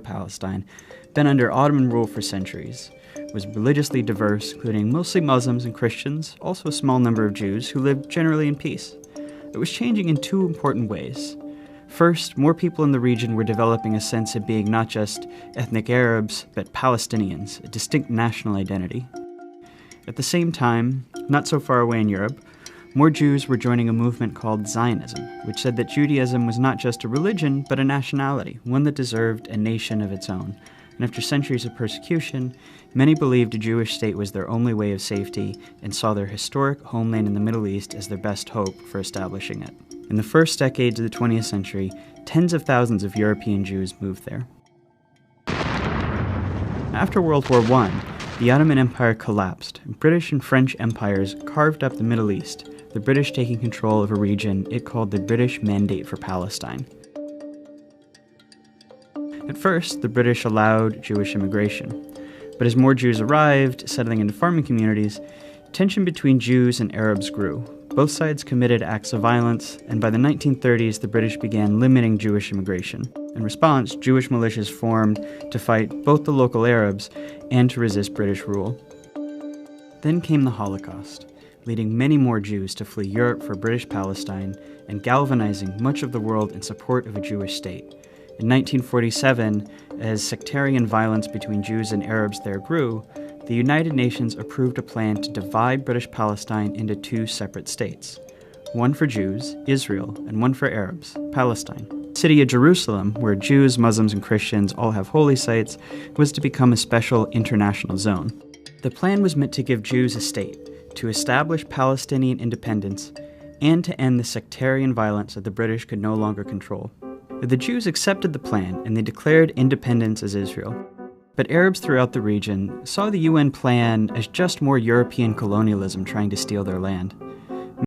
Palestine, been under Ottoman rule for centuries, was religiously diverse, including mostly Muslims and Christians, also a small number of Jews who lived generally in peace. It was changing in two important ways. First, more people in the region were developing a sense of being not just ethnic Arabs, but Palestinians, a distinct national identity. At the same time, not so far away in Europe, more Jews were joining a movement called Zionism, which said that Judaism was not just a religion, but a nationality, one that deserved a nation of its own. And after centuries of persecution, many believed a Jewish state was their only way of safety and saw their historic homeland in the Middle East as their best hope for establishing it. In the first decades of the 20th century, tens of thousands of European Jews moved there. After World War I, the Ottoman Empire collapsed, and British and French empires carved up the Middle East, the British taking control of a region it called the British Mandate for Palestine. At first, the British allowed Jewish immigration, but as more Jews arrived, settling into farming communities, tension between Jews and Arabs grew. Both sides committed acts of violence, and by the 1930s, the British began limiting Jewish immigration. In response, Jewish militias formed to fight both the local Arabs and to resist British rule. Then came the Holocaust, leading many more Jews to flee Europe for British Palestine and galvanizing much of the world in support of a Jewish state. In 1947, as sectarian violence between Jews and Arabs there grew, the United Nations approved a plan to divide British Palestine into two separate states. One for Jews, Israel, and one for Arabs, Palestine. The city of Jerusalem, where Jews, Muslims, and Christians all have holy sites, was to become a special international zone. The plan was meant to give Jews a state, to establish Palestinian independence, and to end the sectarian violence that the British could no longer control. The Jews accepted the plan, and they declared independence as Israel. But Arabs throughout the region saw the UN plan as just more European colonialism trying to steal their land.